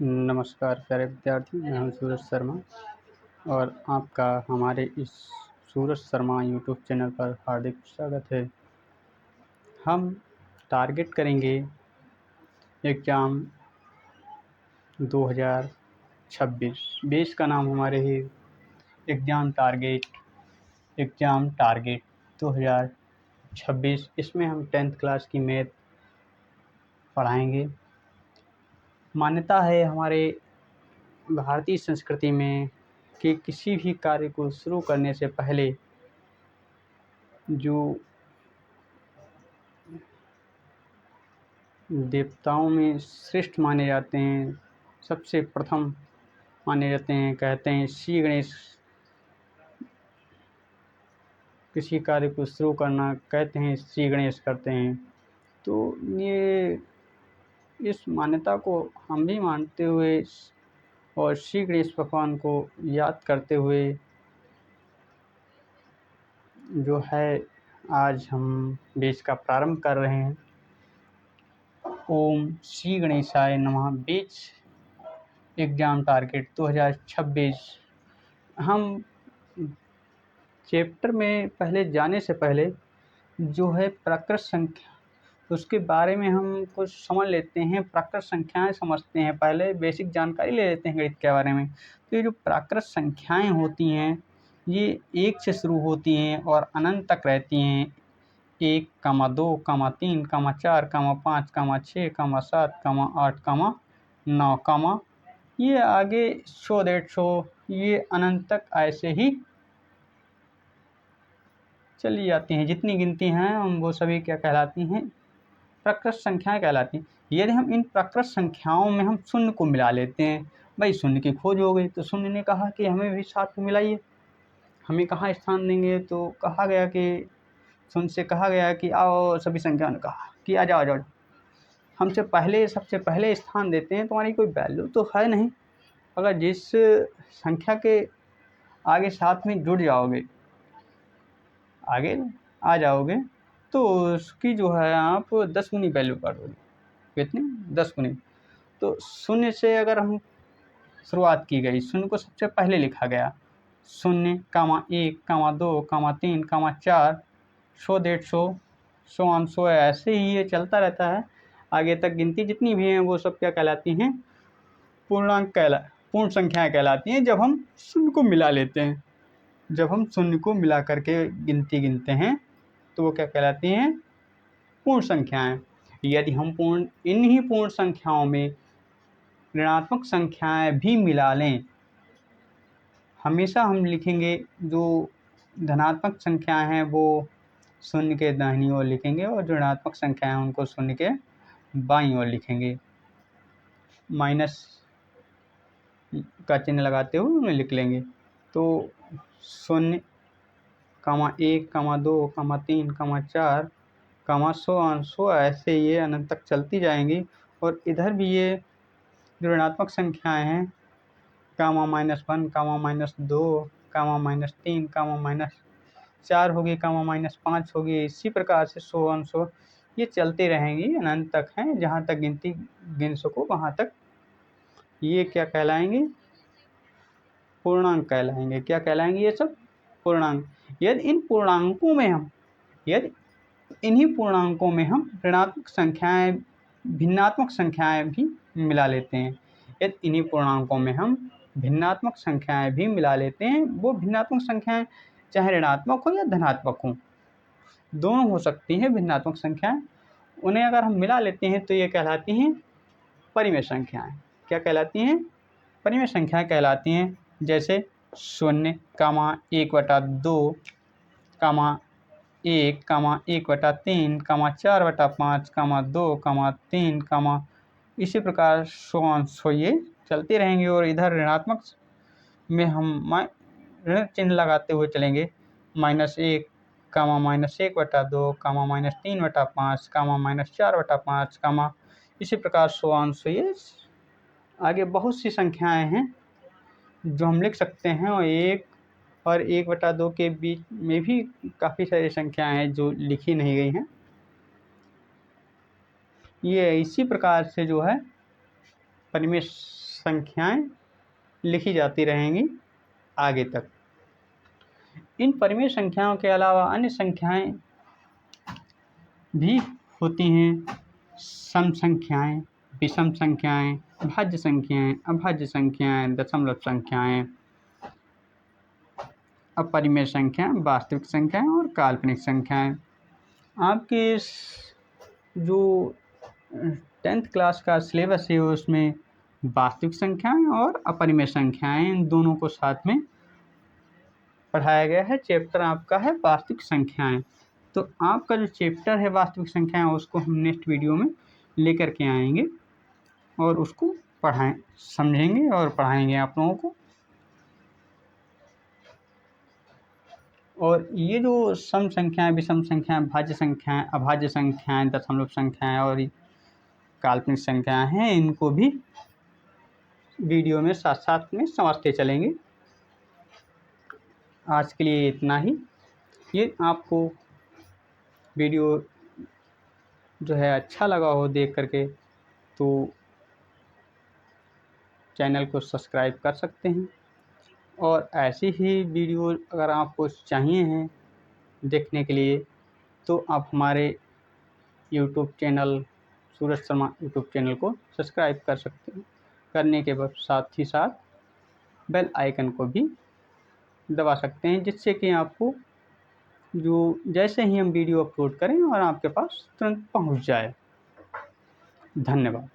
नमस्कार प्यारे विद्यार्थी, मैं हूँ सूरज शर्मा और आपका हमारे इस सूरज शर्मा यूट्यूब चैनल पर हार्दिक स्वागत है। हम टारगेट करेंगे एग्ज़ाम 2026। बेस का नाम हमारे है एग्ज़ाम टारगेट 2026। इसमें हम 10th क्लास की मैथ पढ़ाएंगे। मान्यता है हमारे भारतीय संस्कृति में कि किसी भी कार्य को शुरू करने से पहले जो देवताओं में श्रेष्ठ माने जाते हैं, सबसे प्रथम माने जाते हैं, कहते हैं श्री गणेश। किसी कार्य को शुरू करना कहते हैं श्री गणेश करते हैं। तो ये इस मान्यता को हम भी मानते हुए और श्री गणेश भगवान को याद करते हुए जो है आज हम बेच का प्रारंभ कर रहे हैं। ओम श्री गणेशाय नमः। बेच एग्ज़ाम टारगेट 2026। हम चैप्टर में पहले जाने से पहले जो है प्राकृत संख्या, उसके बारे में हम कुछ समझ लेते हैं। प्राकृत संख्याएं समझते हैं, पहले बेसिक जानकारी ले लेते हैं गणित के बारे में। तो ये जो प्राकृत संख्याएं होती हैं ये 1 से शुरू होती हैं और अनंत तक रहती हैं। 1, 2, 3, 4, 5, 6, 7, 8, 9, ये आगे 100, 150 ये अनंत तक ऐसे ही चली जाती हैं। जितनी गिनती हैं हम वो सभी क्या कहलाती हैं? प्राकृत संख्याएं कहलाती हैं। यदि हम इन प्राकृत संख्याओं में हम शून्य को मिला लेते हैं, भाई शून्य की खोज हो गई तो शून्य ने कहा कि हमें भी साथ में मिलाइए। हमें कहाँ स्थान देंगे? तो कहा गया कि शून्य से कहा गया कि आओ, सभी संख्याओं ने कहा कि आ जाओ। हमसे पहले सबसे पहले स्थान देते हैं, तुम्हारी कोई वैल्यू तो है नहीं। अगर जिस संख्या के आगे साथ में जुड़ जाओगे, आगे आ जाओगे, तो उसकी जो है आप 10 गुनी वैल्यू कर दोगे। कितनी? 10 गुनी। तो शून्य से अगर हम शुरुआत की गई, शून्य को सबसे पहले लिखा गया, 0, 1, 2, 3, 4, 100, 150, 100 ऐसे ही ये चलता रहता है। आगे तक गिनती जितनी भी हैं वो सब क्या कहलाती हैं? पूर्ण संख्याएं कहलाती हैं। जब हम शून्य को मिला लेते हैं, जब हम शून्य को मिला करके गिनती गिनते हैं तो वो क्या कहलाती हैं? पूर्ण संख्याएं। यदि हम इन्हीं पूर्ण संख्याओं में ऋणात्मक संख्याएं भी मिला लें, हमेशा हम लिखेंगे जो धनात्मक संख्याएं हैं वो शून्य के दाहिनी ओर लिखेंगे और जो ऋणात्मक संख्याएं हैं उनको शून्य के बाईं ओर लिखेंगे। माइनस का चिन्ह लगाते हुए उन्हें लिख लेंगे। तो 0, 1, 2, 3, 4, 100 ऐसे ये अनंत तक चलती जाएंगी। और इधर भी ये जो ऋणात्मक संख्याएं हैं, -1, -2, -3, -4 होगी, -5 होगी, इसी प्रकार से 100 ये चलते रहेंगी, अनंत तक हैं। जहाँ तक गिनती गिन सको वहाँ तक ये क्या कहलाएंगे? पूर्णांक कहलाएंगे। क्या कहलाएंगे ये सब? पूर्णांक। यदि इन्हीं पूर्णांकों में हम ऋणात्मक संख्याएं, भिन्नात्मक संख्याएं भी मिला लेते हैं, यदि इन्हीं पूर्णांकों में हम भिन्नात्मक संख्याएं भी मिला लेते हैं, वो भिन्नात्मक संख्याएं चाहे ऋणात्मक हो या धनात्मक हो, दोनों हो सकती हैं भिन्नात्मक संख्याएं, उन्हें अगर हम मिला लेते हैं तो ये कहलाती हैं परिमेय संख्याएं। क्या कहलाती हैं? परिमेय संख्याएं कहलाती हैं। जैसे 0, 1/2, 1, 1/3, 4/5, 2, 3, इसी प्रकार सो ये चलते रहेंगे। और इधर ऋणात्मक में हम ऋण चिन्ह लगाते हुए चलेंगे। -1, -1/2, -3/5, -4/5, इसी प्रकार सो ये आगे बहुत सी संख्याएं हैं जो हम लिख सकते हैं। और 1 और 1/2 के बीच में भी काफ़ी सारी संख्याएं हैं जो लिखी नहीं गई हैं। ये इसी प्रकार से जो है परिमेय संख्याएं लिखी जाती रहेंगी आगे तक। इन परिमेय संख्याओं के अलावा अन्य संख्याएं भी होती हैं। सम संख्याएं, विषम संख्याएं, भाज्य संख्याएं, अभाज्य संख्याएं, दशमलव संख्याएं, अपरिमेय संख्याएं, वास्तविक संख्याएं और काल्पनिक संख्याएं। आपके जो 10th क्लास का सिलेबस है उसमें वास्तविक संख्याएं और अपरिमेय संख्याएं, इन दोनों को साथ में पढ़ाया गया है। चैप्टर आपका है वास्तविक संख्याएं। तो आपका जो चैप्टर है वास्तविक संख्याएं उसको हम नेक्स्ट वीडियो में लेकर के आएंगे और उसको समझेंगे और पढ़ाएंगे आप लोगों को। और ये जो सम संख्याएं, विषम संख्याएं, भाज्य संख्याएं, अभाज्य संख्याएं, दशमलव संख्याएं और काल्पनिक संख्याएं हैं, इनको भी वीडियो में साथ साथ में समझते चलेंगे। आज के लिए इतना ही। ये आपको वीडियो जो है अच्छा लगा हो देख करके तो चैनल को सब्सक्राइब कर सकते हैं। और ऐसी ही वीडियो अगर आपको चाहिए हैं देखने के लिए तो आप हमारे YouTube channel Suraj Sharma YouTube channel को सब्सक्राइब कर सकते हैं। करने के बाद साथ ही साथ बेल आइकन को भी दबा सकते हैं, जिससे कि आपको जो जैसे ही हम वीडियो अपलोड करें और आपके पास तुरंत पहुंच जाए। धन्यवाद।